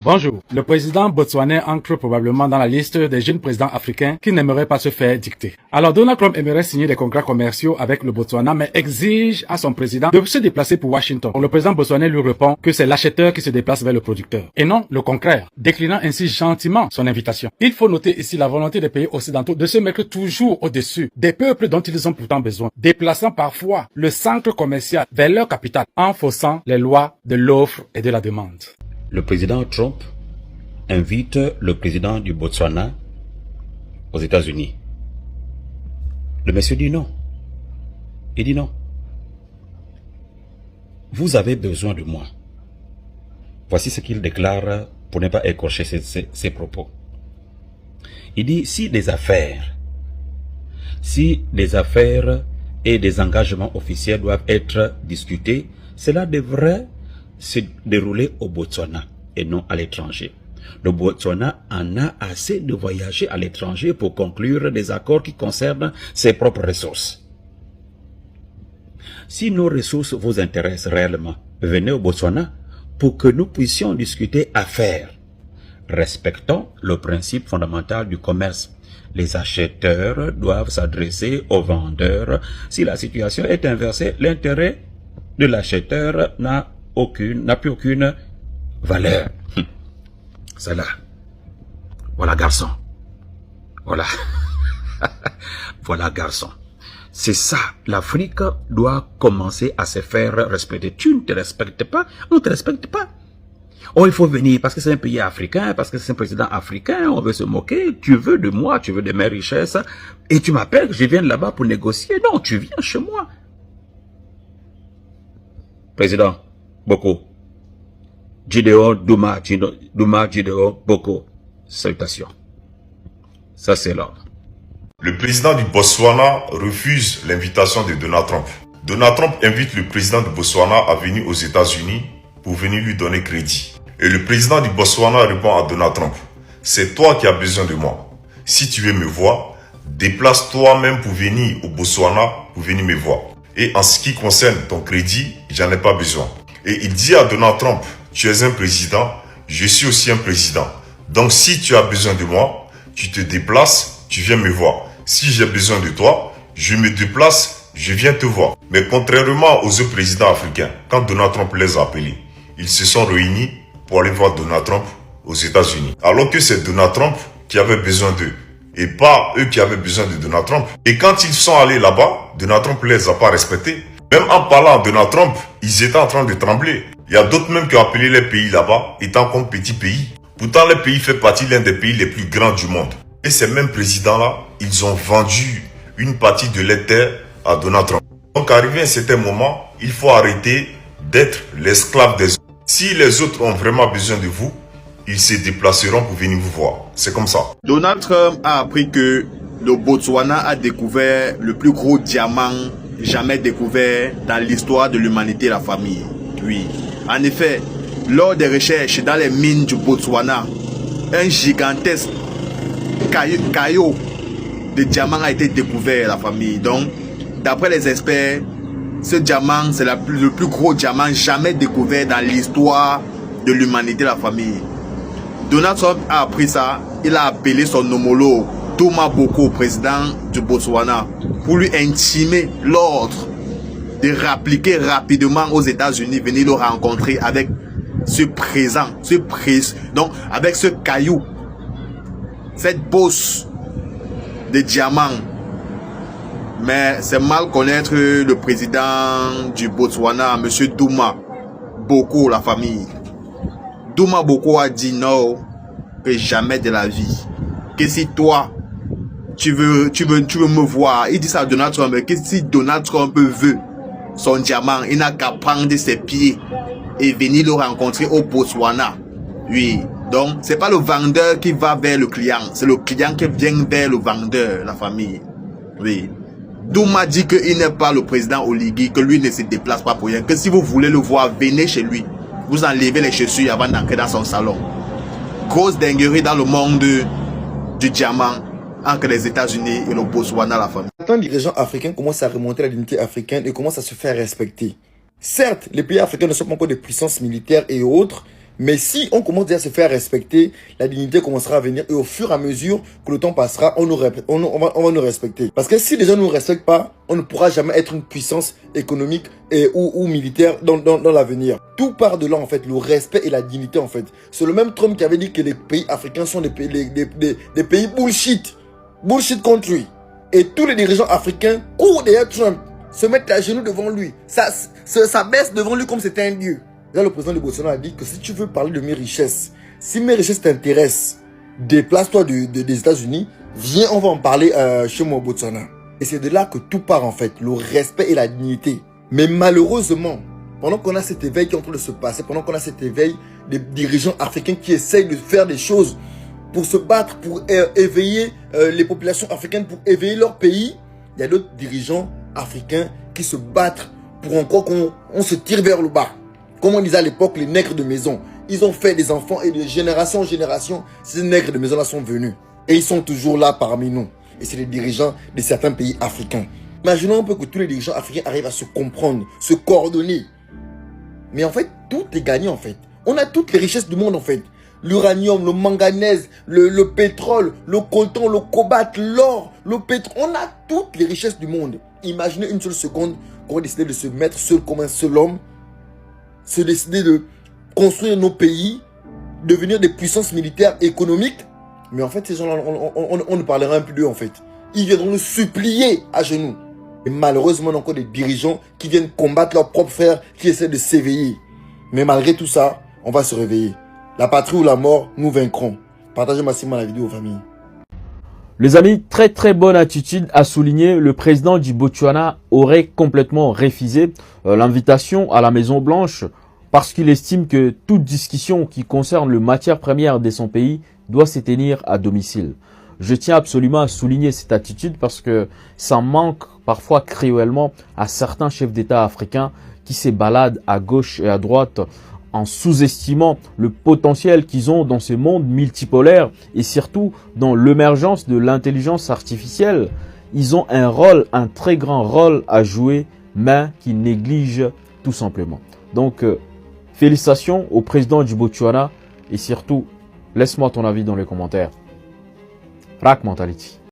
Bonjour. Le président botswanais entre probablement dans la liste des jeunes présidents africains qui n'aimeraient pas se faire dicter. Alors Donald Trump aimerait signer des contrats commerciaux avec le Botswana, mais exige à son président de se déplacer pour Washington. Le président botswanais lui répond que c'est l'acheteur qui se déplace vers le producteur, et non le contraire, déclinant ainsi gentiment son invitation. Il faut noter ici la volonté des pays occidentaux de se mettre toujours au-dessus des peuples dont ils ont pourtant besoin, déplaçant parfois le centre commercial vers leur capitale en faussant les lois de l'offre et de la demande. Le président Trump invite le président du Botswana aux États-Unis. Le monsieur dit non. Il dit non. Vous avez besoin de moi. Voici ce qu'il déclare pour ne pas écorcher ses propos. Il dit si des affaires et des engagements officiels doivent être discutés, cela devrait se dérouler au Botswana et non à l'étranger. Le Botswana en a assez de voyager à l'étranger pour conclure des accords qui concernent ses propres ressources. Si nos ressources vous intéressent réellement, venez au Botswana pour que nous puissions discuter affaires. Respectons le principe fondamental du commerce. Les acheteurs doivent s'adresser aux vendeurs. Si la situation est inversée, l'intérêt de l'acheteur n'a plus aucune valeur. C'est là. Voilà garçon. Voilà. Voilà garçon. C'est ça. L'Afrique doit commencer à se faire respecter. Tu ne te respectes pas, on ne te respecte pas. Oh, il faut venir parce que c'est un pays africain, parce que c'est un président africain, on veut se moquer. Tu veux de moi, tu veux de mes richesses. Et tu m'appelles que je viens là-bas pour négocier. Non, tu viens chez moi. Président Boko, Gideon Douma Gideon Boko, salutations. Ça c'est l'ordre. Le président du Botswana refuse l'invitation de Donald Trump. Donald Trump invite le président du Botswana à venir aux États-Unis pour venir lui donner crédit. Et le président du Botswana répond à Donald Trump: c'est toi qui as besoin de moi. Si tu veux me voir, déplace toi-même pour venir au Botswana pour venir me voir. Et en ce qui concerne ton crédit, j'en ai pas besoin. Et il dit à Donald Trump: tu es un président, je suis aussi un président. Donc si tu as besoin de moi, tu te déplaces, tu viens me voir. Si j'ai besoin de toi, je me déplace, je viens te voir. Mais contrairement aux autres présidents africains, quand Donald Trump les a appelés, ils se sont réunis pour aller voir Donald Trump aux États-Unis. Alors que c'est Donald Trump qui avait besoin d'eux, et pas eux qui avaient besoin de Donald Trump. Et quand ils sont allés là-bas, Donald Trump les a pas respectés. Même en parlant à Donald Trump, ils étaient en train de trembler. Il y a d'autres même qui ont appelé les pays là-bas étant comme petits pays. Pourtant, le pays fait partie de l'un des pays les plus grands du monde. Et ces mêmes présidents-là, ils ont vendu une partie de leurs terres à Donald Trump. Donc, arrivé à un certain moment, il faut arrêter d'être l'esclave des autres. Si les autres ont vraiment besoin de vous, ils se déplaceront pour venir vous voir. C'est comme ça. Donald Trump a appris que le Botswana a découvert le plus gros diamant jamais découvert dans l'histoire de l'humanité et la famille. Oui. En effet, lors des recherches dans les mines du Botswana, un gigantesque caillou de diamant a été découvert, la famille. Donc, d'après les experts, ce diamant, c'est le plus gros diamant jamais découvert dans l'histoire de l'humanité et la famille. Donald Trump a appris ça. Il a appelé son homologue Douma Boko, président du Botswana, pour lui intimer l'ordre de rappliquer rapidement aux États-Unis, venir le rencontrer avec donc avec ce caillou, cette bosse de diamants. Mais c'est mal connaître le président du Botswana, monsieur Douma Boko, la famille. Douma Boko a dit non, que jamais de la vie. Que si toi, tu veux me voir, il dit ça à Donald Trump, que si Donald Trump veut son diamant, il n'a qu'à prendre ses pieds et venir le rencontrer au Botswana. Oui, donc c'est pas le vendeur qui va vers le client, c'est le client qui vient vers le vendeur, la famille. Oui. Douma dit qu'il n'est pas le président Oligui, que lui ne se déplace pas pour rien, que si vous voulez le voir, venez chez lui. Vous enlevez les chaussures avant d'entrer dans son salon. Grosse dinguerie dans le monde du diamant entre les États-Unis et le Botswana, la famille. Certains dirigeants africains commencent à remonter la dignité africaine et commencent à se faire respecter. Certes, les pays africains ne sont pas encore des puissances militaires et autres, Mais si on commence déjà à se faire respecter, la dignité commencera à venir et au fur et à mesure que le temps passera, on va nous respecter. Parce que si les gens ne nous respectent pas, on ne pourra jamais être une puissance économique ou militaire dans l'avenir. Tout part de là en fait, le respect et la dignité en fait. C'est le même Trump qui avait dit que les pays africains sont des pays bullshit. Bullshit country. Et tous les dirigeants africains courent derrière Trump, se mettent à genoux devant lui. Ça baisse devant lui comme c'était un dieu. Là, le président du Botswana a dit que si tu veux parler de mes richesses, si mes richesses t'intéressent, déplace-toi des États-Unis, viens, on va en parler chez moi au Botswana. Et c'est de là que tout part en fait, le respect et la dignité. Mais malheureusement, pendant qu'on a cet éveil qui est en train de se passer, pendant qu'on a cet éveil des dirigeants africains qui essayent de faire des choses pour se battre, pour éveiller les populations africaines, pour éveiller leur pays, il y a d'autres dirigeants africains qui se battent pour encore qu'on se tire vers le bas. Comme on disait à l'époque, les nègres de maison. Ils ont fait des enfants et de génération en génération, ces nègres de maison-là sont venus. Et ils sont toujours là parmi nous. Et c'est les dirigeants de certains pays africains. Imaginons un peu que tous les dirigeants africains arrivent à se comprendre, se coordonner. Mais en fait, tout est gagné en fait. On a toutes les richesses du monde en fait. L'uranium, le manganèse, le pétrole, le coton, le cobalt, l'or, le pétrole. On a toutes les richesses du monde. Imaginez une seule seconde qu'on va décider de se mettre seul comme un seul homme, se décider de construire nos pays, devenir des puissances militaires et économiques. Mais en fait, ces gens-là, on ne parlera un peu d'eux en fait. Ils viendront nous supplier à genoux. Et malheureusement, on a encore des dirigeants qui viennent combattre leurs propres frères, qui essaient de s'éveiller. Mais malgré tout ça, on va se réveiller. La patrie ou la mort, nous vaincrons. Partagez massivement la vidéo aux familles. Les amis, très bonne attitude à souligner. Le président du Botswana aurait complètement refusé l'invitation à la Maison Blanche parce qu'il estime que toute discussion qui concerne le matière première de son pays doit se tenir à domicile. Je tiens absolument à souligner cette attitude parce que ça manque parfois cruellement à certains chefs d'État africains qui se baladent à gauche et à droite en sous-estimant le potentiel qu'ils ont dans ce monde multipolaire et surtout dans l'émergence de l'intelligence artificielle. Ils ont un très grand rôle à jouer, mais qu'ils négligent tout simplement. Donc, félicitations au président du Botswana et surtout, laisse-moi ton avis dans les commentaires. Rak Mentality.